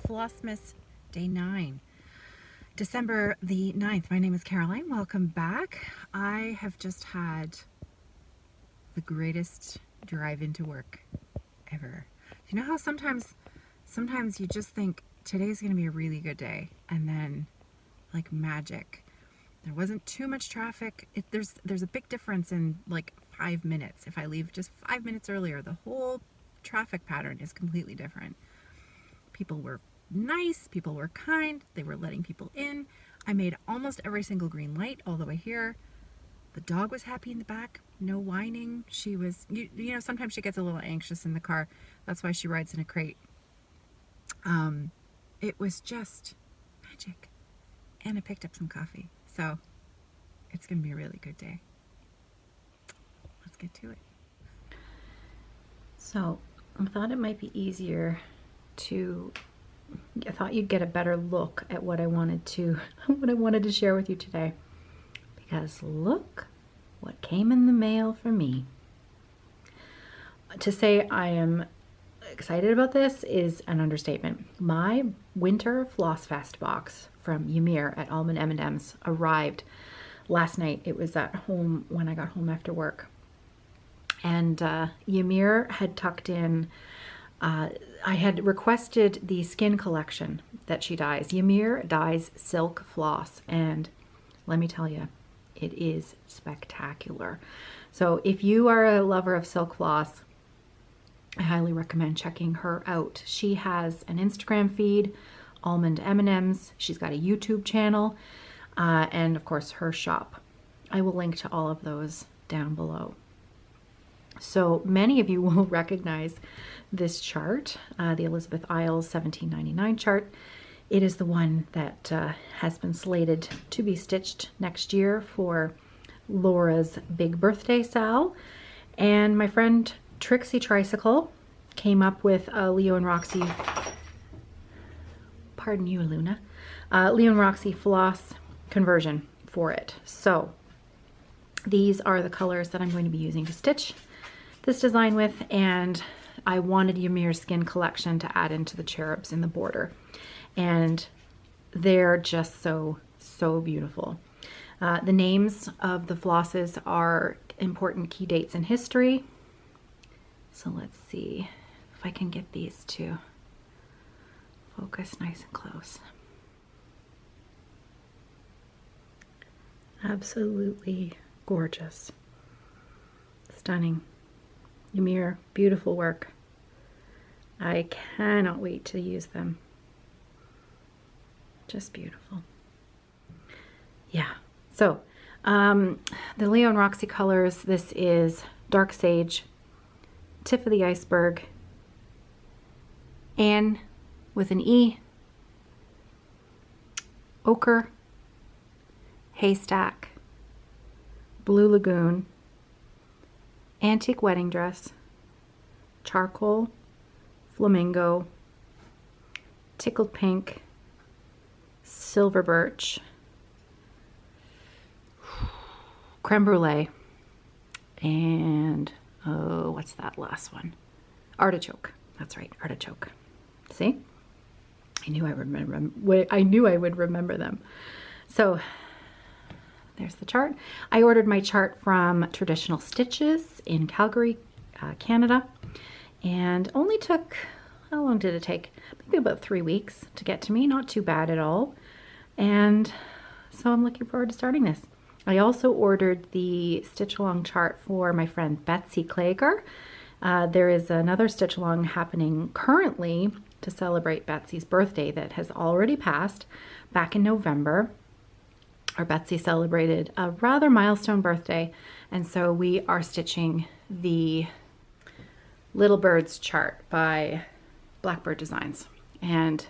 Flossmas Day 9. December the 9th. My name is Caroline. Welcome back. I have just had the greatest drive into work ever. You know how sometimes you just think today's going to be a really good day, and then like magic. There wasn't too much traffic. There's a big difference in like 5 minutes. If I leave just 5 minutes earlier, the whole traffic pattern is completely different. People were nice, people were kind, they were letting people in. I made almost every single green light all the way here. The dog was happy in the back, no whining. She was, you know, sometimes she gets a little anxious in the car. That's why she rides in a crate. It was just magic. And I picked up some coffee. So it's gonna be a really good day. Let's get to it. So I thought it might be easier I thought you'd get a better look at what I wanted to share with you today, because look what came in the mail for me. To say I am excited about this is an understatement. My winter flossfest box from Yamir at Almond M&M's arrived last night. It was at home when I got home after work, and Yamir had tucked in I had requested the skin collection that she dyes. Yamir dyes silk floss, and let me tell you, it is spectacular. So if you are a lover of silk floss, I highly recommend checking her out. She has an Instagram feed, Almond M&M's. She's got a YouTube channel, and of course her shop. I will link to all of those down below. So many of you will recognize this chart, the Elizabeth Isles 1799 chart. It is the one that has been slated to be stitched next year for Laura's big birthday sal. And my friend Trixie Tricycle came up with a Leo&Roxy, pardon you Luna, Leo&Roxy floss conversion for it. So these are the colors that I'm going to be using to stitch this design with, and I wanted Yamir's skin collection to add into the cherubs in the border, and they're just so beautiful. The names of the flosses are important key dates in history. So let's see if I can get these to focus nice and close. Absolutely gorgeous. Stunning. Yamir, beautiful work. I cannot wait to use them. Just beautiful. Yeah, so the Leo&Roxy colors, this is Dark Sage, Tip of the Iceberg, Anne with an E, Ochre, Haystack, Blue Lagoon, Antique Wedding Dress, Charcoal, Flamingo, Tickled Pink, Silver Birch, Creme Brulee, and oh, what's that last one? Artichoke. That's right, Artichoke. See? I knew I would remember them. So there's the chart. I ordered my chart from Traditional Stitches in Calgary, Canada, and only took, how long did it take? Maybe about 3 weeks to get to me. Not too bad at all. And so I'm looking forward to starting this. I also ordered the stitch along chart for my friend Betsy Klager. There is another stitch along happening currently to celebrate Betsy's birthday that has already passed back in November. Our Betsy celebrated a rather milestone birthday, and so we are stitching the Little Birds chart by Blackbird Designs, and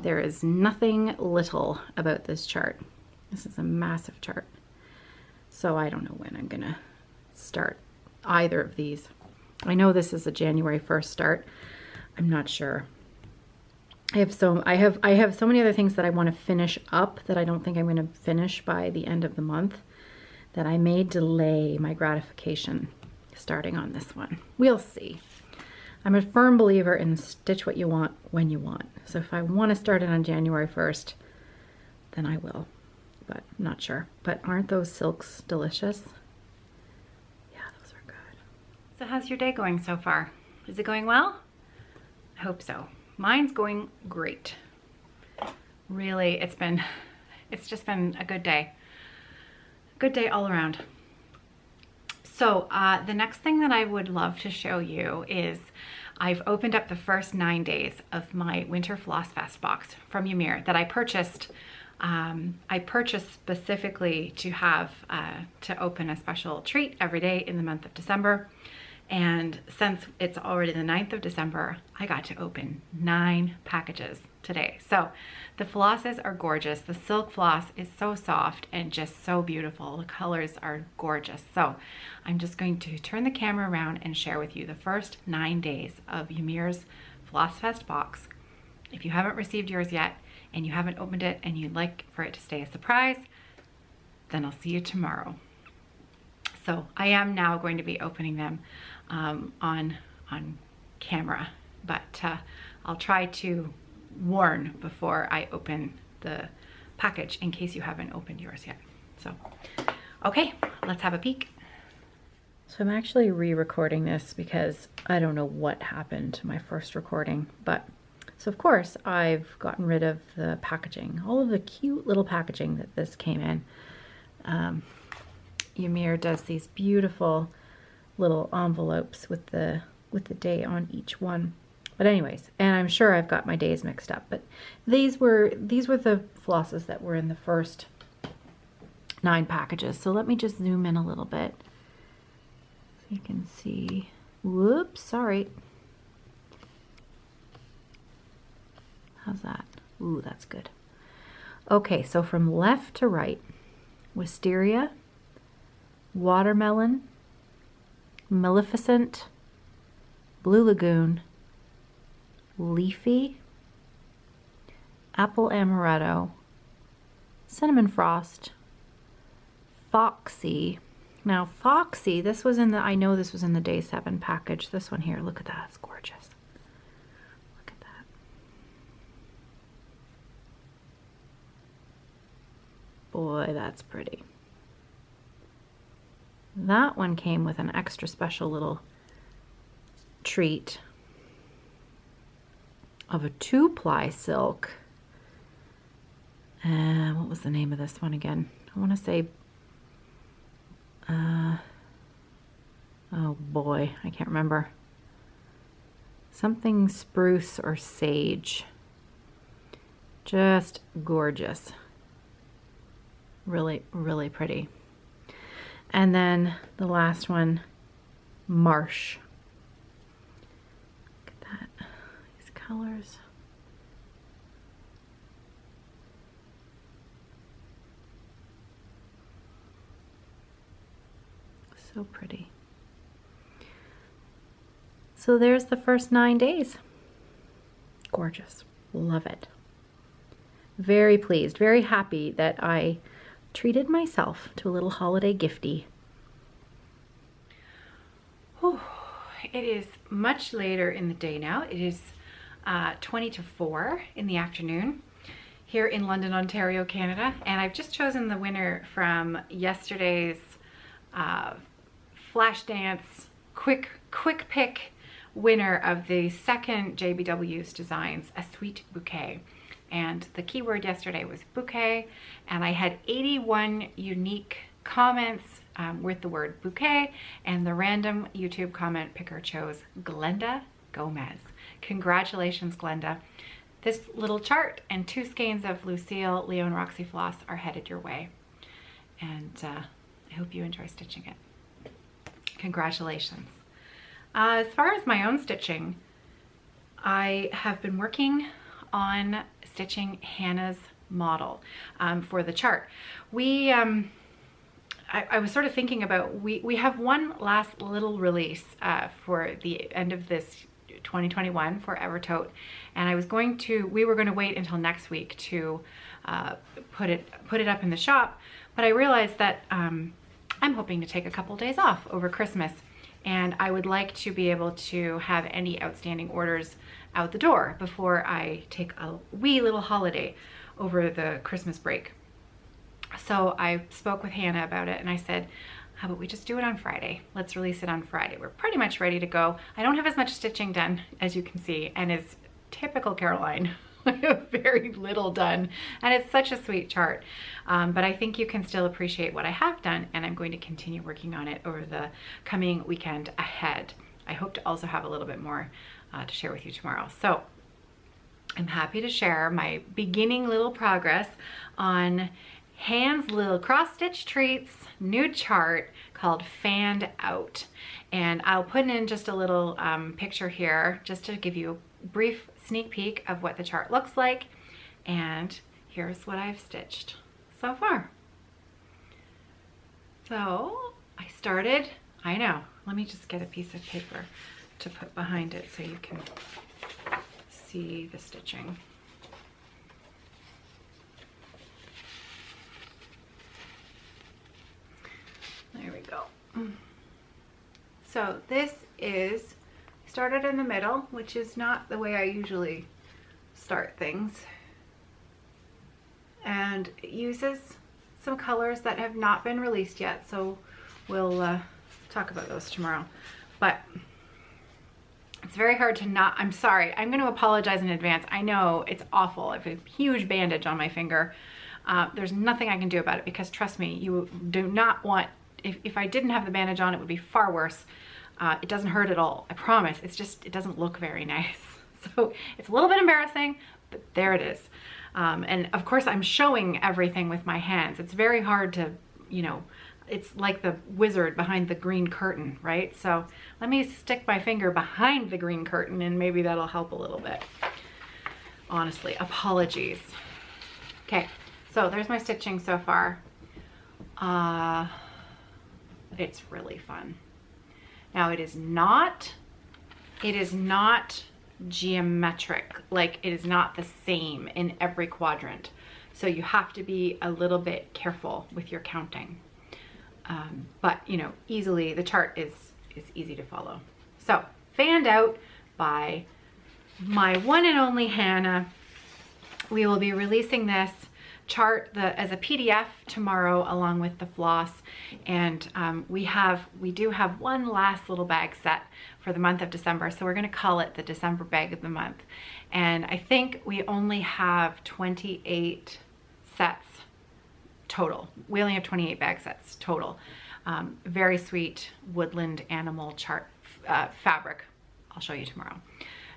there is nothing little about this chart. This is a massive chart, so I don't know when I'm gonna start either of these. I know this is a January 1st start. I'm not sure. I have so many other things that I want to finish up that I don't think I'm going to finish by the end of the month, that I may delay my gratification starting on this one. We'll see. I'm a firm believer in stitch what you want when you want. So if I want to start it on January 1st, then I will, but I'm not sure. But aren't those silks delicious? Yeah, those are good. So how's your day going so far? Is it going well? I hope so. Mine's going great. Really, it's just been a good day. Good day all around. So the next thing that I would love to show you is I've opened up the first 9 days of my Winter Flossfest box from Yamir that I purchased. I purchased specifically to have to open a special treat every day in the month of December. And since it's already the 9th of December, I got to open 9 packages today. So the flosses are gorgeous. The silk floss is so soft and just so beautiful. The colors are gorgeous. So I'm just going to turn the camera around and share with you the first 9 days of Yamir's Flossfest box. If you haven't received yours yet and you haven't opened it and you'd like for it to stay a surprise, then I'll see you tomorrow. So I am now going to be opening them on camera, but I'll try to warn before I open the package in case you haven't opened yours yet. So, okay, let's have a peek. So I'm actually re-recording this because I don't know what happened to my first recording, but so of course I've gotten rid of the packaging, all of the cute little packaging that this came in. Yamir does these beautiful little envelopes with the day on each one. But anyways, and I'm sure I've got my days mixed up, but these were the flosses that were in the first 9 packages. So let me just zoom in a little bit so you can see. Whoops, sorry. How's that? Ooh, that's good. Okay, so from left to right, Wisteria, Watermelon, Maleficent, Blue Lagoon, Leafy, Apple Amaretto, Cinnamon Frost, Foxy. Now Foxy, this was in the, I know this was in the day 7 package. This one here, look at that, it's gorgeous. Look at that. Boy, that's pretty. That one came with an extra special little treat of a 2-ply silk. What was the name of this one again? I want to say, oh boy, I can't remember. Something spruce or sage. Just gorgeous. Really, really pretty. And then the last one, Marsh. Look at that, these colors. So pretty. So there's the first 9 days. Gorgeous, love it. Very pleased, very happy that I treated myself to a little holiday gifty. Whew. It is much later in the day now. It is 20 to 4 in the afternoon here in London, Ontario, Canada. And I've just chosen the winner from yesterday's Flash Dance quick pick winner of the second JBW's Designs, A Sweet Bouquet. And the keyword yesterday was bouquet, and I had 81 unique comments with the word bouquet, and the random YouTube comment picker chose Glenda Gomez. Congratulations, Glenda. This little chart and 2 skeins of Lucille, Leo&Roxy floss are headed your way, and I hope you enjoy stitching it. Congratulations. As far as my own stitching, I have been working on stitching Hannah's model for the chart. I was sort of thinking about, we have one last little release for the end of this 2021 for Evertote, and we were going to wait until next week to put it up in the shop, but I realized that I'm hoping to take a couple days off over Christmas and I would like to be able to have any outstanding orders out the door before I take a wee little holiday over the Christmas break. So I spoke with Hannah about it and I said, how about we just do it on Friday? Let's release it on Friday. We're pretty much ready to go. I don't have as much stitching done as you can see, and it's typical Caroline. I have very little done, and it's such a sweet chart. But I think you can still appreciate what I have done, and I'm going to continue working on it over the coming weekend ahead. I hope to also have a little bit more to share with you tomorrow. So I'm happy to share my beginning little progress on Han's little cross stitch treats new chart called Fanned Out. And I'll put in just a little picture here just to give you a brief sneak peek of what the chart looks like. And here's what I've stitched so far. So I started, I know, let me just get a piece of paper to put behind it so you can see the stitching. There we go. So this is, started in the middle, which is not the way I usually start things. And it uses some colors that have not been released yet, so we'll talk about those tomorrow. But it's very hard to not, I'm sorry, I'm going to apologize in advance. I know it's awful. I have a huge bandage on my finger. There's nothing I can do about it because trust me, you do not want, if I didn't have the bandage on, it would be far worse. It doesn't hurt at all, I promise. It's just, it doesn't look very nice. So it's a little bit embarrassing, but there it is. And of course I'm showing everything with my hands. It's very hard to, you know, it's like the wizard behind the green curtain, right? So let me stick my finger behind the green curtain and maybe that'll help a little bit. Honestly, apologies. Okay, so there's my stitching so far. It's really fun. Now it is not geometric, like it is not the same in every quadrant. So you have to be a little bit careful with your counting. But you know, easily, the chart is easy to follow. So Fanned Out by my one and only Hannah. We will be releasing this chart as a PDF tomorrow along with the floss, and we do have one last little bag set for the month of December, so we're going to call it the December bag of the month. And I think we only have 28 sets total. We only have 28 bag sets total. Very sweet woodland animal chart fabric. I'll show you tomorrow.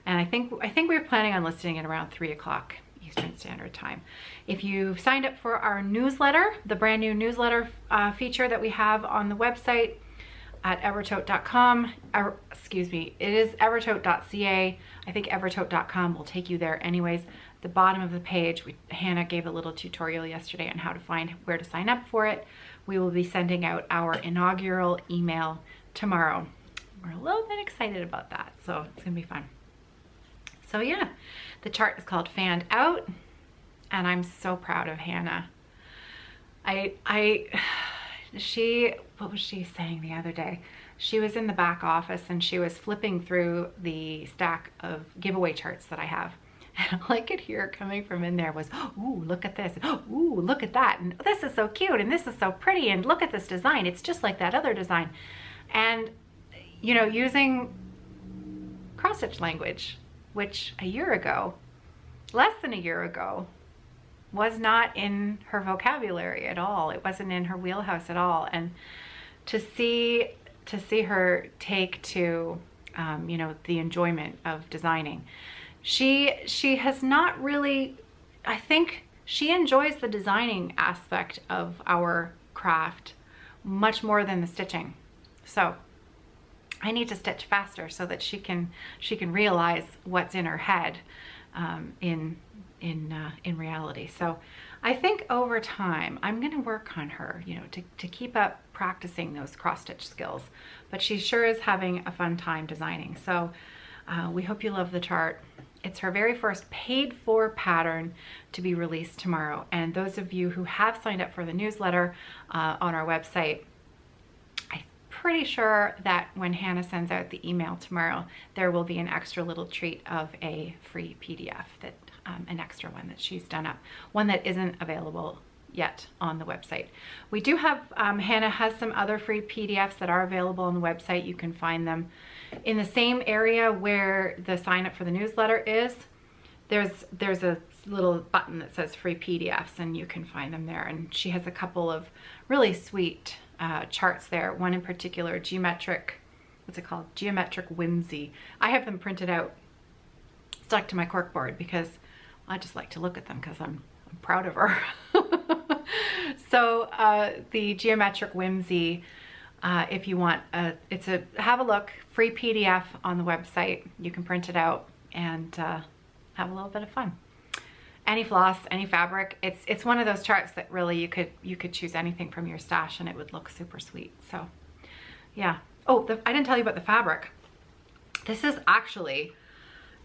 And I think we're planning on listing it around 3 o'clock Eastern Standard Time. If you've signed up for our newsletter, the brand new newsletter feature that we have on the website at evertote.com, excuse me, it is evertote.ca. I think evertote.com will take you there anyways. The bottom of the page, Hannah gave a little tutorial yesterday on how to find where to sign up for it. We will be sending out our inaugural email tomorrow. We're a little bit excited about that, so it's gonna be fun. So yeah, the chart is called Fanned Out, and I'm so proud of Hannah. What was she saying the other day? She was in the back office and she was flipping through the stack of giveaway charts that I have. And all I could hear coming from in there was, ooh, look at this, ooh, look at that, and this is so cute, and this is so pretty, and look at this design, it's just like that other design. And, you know, using cross-stitch language, which a year ago, less than a year ago, was not in her vocabulary at all. It wasn't in her wheelhouse at all. And to see her take to, you know, the enjoyment of designing. She has not really, I think she enjoys the designing aspect of our craft much more than the stitching. So I need to stitch faster so that she can realize what's in her head in reality. So I think over time I'm going to work on her, you know, to keep up practicing those cross stitch skills. But she sure is having a fun time designing. So we hope you love the chart. It's her very first paid for pattern to be released tomorrow. And those of you who have signed up for the newsletter on our website, I'm pretty sure that when Hannah sends out the email tomorrow, there will be an extra little treat of a free PDF, that an extra one that she's done up, one that isn't available yet on the website. We do have, Hannah has some other free PDFs that are available on the website. You can find them in the same area where the sign up for the newsletter is. There's a little button that says free PDFs, and you can find them there. And she has a couple of really sweet charts there. One in particular, geometric, what's it called? Geometric Whimsy. I have them printed out, stuck to my corkboard, because I just like to look at them because I'm proud of her. So the Geometric Whimsy, if you want, have a look, free PDF on the website. You can print it out and have a little bit of fun. Any floss, any fabric. It's one of those charts that really you could choose anything from your stash and it would look super sweet. So yeah. Oh, I didn't tell you about the fabric. This is actually,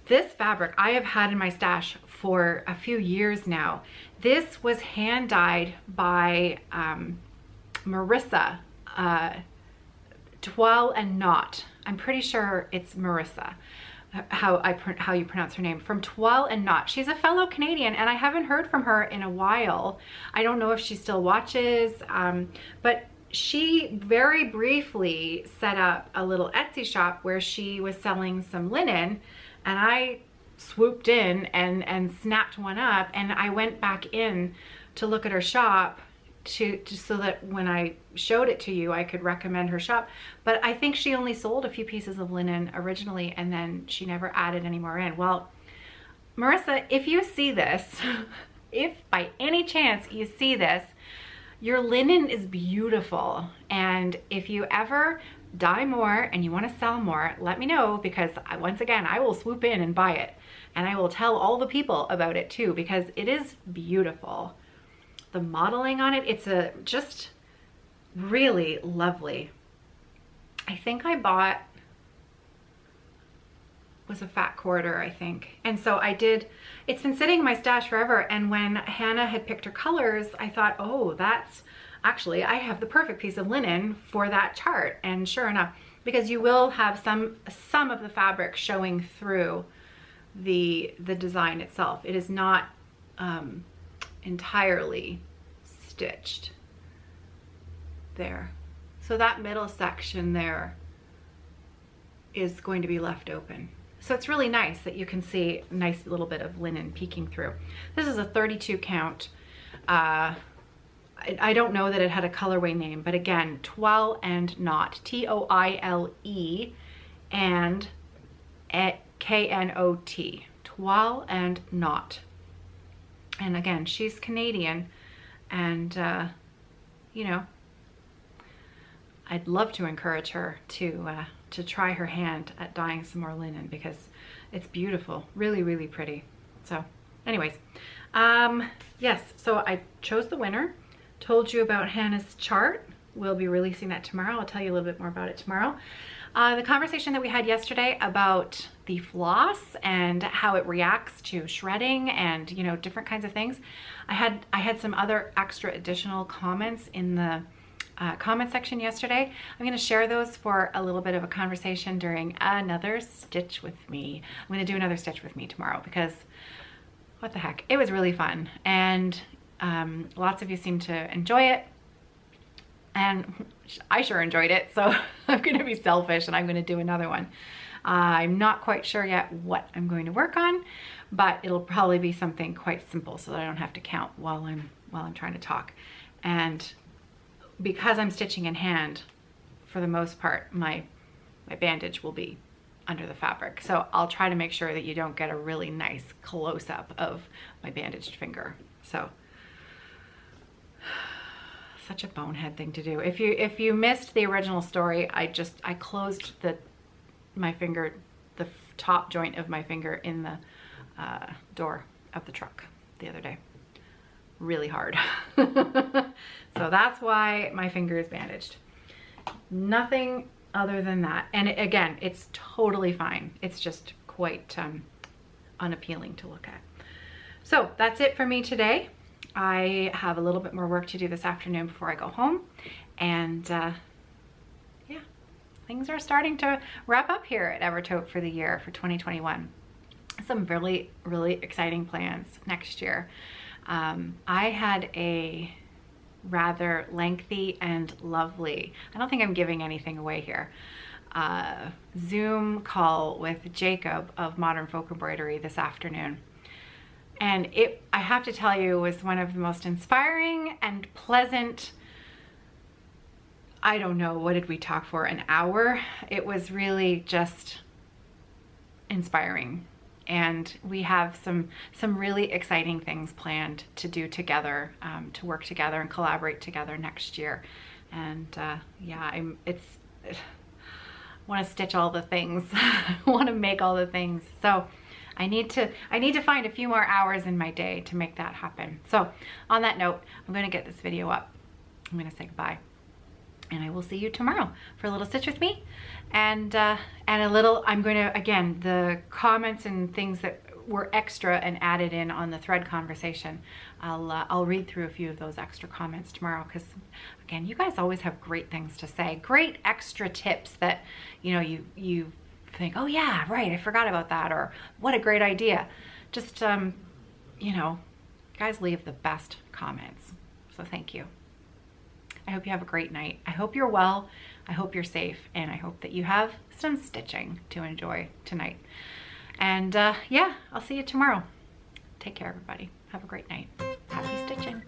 this fabric I have had in my stash for a few years now. This was hand dyed by Marissa, Twirl and Knot. I'm pretty sure it's Marissa, how you pronounce her name, from Twirl and Knot. She's a fellow Canadian, and I haven't heard from her in a while. I don't know if she still watches, but she very briefly set up a little Etsy shop where she was selling some linen, and I swooped in and snapped one up, and I went back in to look at her shop so that when I showed it to you, I could recommend her shop. But I think she only sold a few pieces of linen originally, and then she never added any more in. Well, Marissa, if you see this, if by any chance you see this, your linen is beautiful. And if you ever dye more and you want to sell more, let me know, because once again, I will swoop in and buy it. And I will tell all the people about it too, because it is beautiful. The modeling on it, it's just really lovely. I think I bought, was a fat quarter, I think. And so I did, it's been sitting in my stash forever. And when Hannah had picked her colors, I thought, oh, that's actually, I have the perfect piece of linen for that chart. And sure enough, because you will have some of the fabric showing through the design itself. It is not entirely stitched there. So that middle section there is going to be left open. So it's really nice that you can see a nice little bit of linen peeking through. This is a 32 count. I don't know that it had a colorway name, but again, Twirl and Knot, T-O-I-L-E and K-N-O-T, Twirl and Knot. And again, she's Canadian, and you know, I'd love to encourage her to try her hand at dyeing some more linen, because it's beautiful, really, really pretty. So anyways, yes, so I chose the winner, told you about Hannah's chart. We'll be releasing that tomorrow. I'll tell you a little bit more about it tomorrow. The conversation that we had yesterday about the floss and how it reacts to shredding and, you know, different kinds of things. I had some other extra additional comments in the comment section yesterday. I'm going to share those for a little bit of a conversation during another stitch with me. I'm going to do another stitch with me tomorrow, because what the heck, it was really fun, and lots of you seem to enjoy it. And I sure enjoyed it, so I'm going to be selfish and I'm going to do another one. I'm not quite sure yet what I'm going to work on, but it'll probably be something quite simple so that I don't have to count while I'm trying to talk. And because I'm stitching in hand, for the most part, my bandage will be under the fabric. So I'll try to make sure that you don't get a really nice close-up of my bandaged finger. So such a bonehead thing to do. If you missed the original story, I closed my finger, the top joint of my finger in the door of the truck the other day. Really hard. So that's why my finger is bandaged. Nothing other than that. And again, it's totally fine. It's just quite unappealing to look at. So that's it for me today. I have a little bit more work to do this afternoon before I go home. And yeah, things are starting to wrap up here at Artichoke for the year, for 2021. Some really, really exciting plans next year. I had a rather lengthy and lovely, I don't think I'm giving anything away here, Zoom call with Jacob of Modern Folk Embroidery this afternoon. And I have to tell you, was one of the most inspiring and pleasant, I don't know, what did we talk for, an hour? It was really just inspiring. And we have some really exciting things planned to do together, to work together and collaborate together next year. And yeah, I want to stitch all the things, I want to make all the things. So I need to find a few more hours in my day to make that happen. So on that note, I'm going to get this video up. I'm going to say goodbye. And I will see you tomorrow for a little stitch with me, and a little, I'm going to, again, the comments and things that were extra and added in on the thread conversation, I'll read through a few of those extra comments tomorrow, because again, you guys always have great things to say, great extra tips that, you know, you think, oh yeah, right, I forgot about that, or what a great idea. Just, you know, guys leave the best comments, so thank you. I hope you have a great night. I hope you're well. I hope you're safe. And I hope that you have some stitching to enjoy tonight. And yeah, I'll see you tomorrow. Take care, everybody. Have a great night. Happy stitching.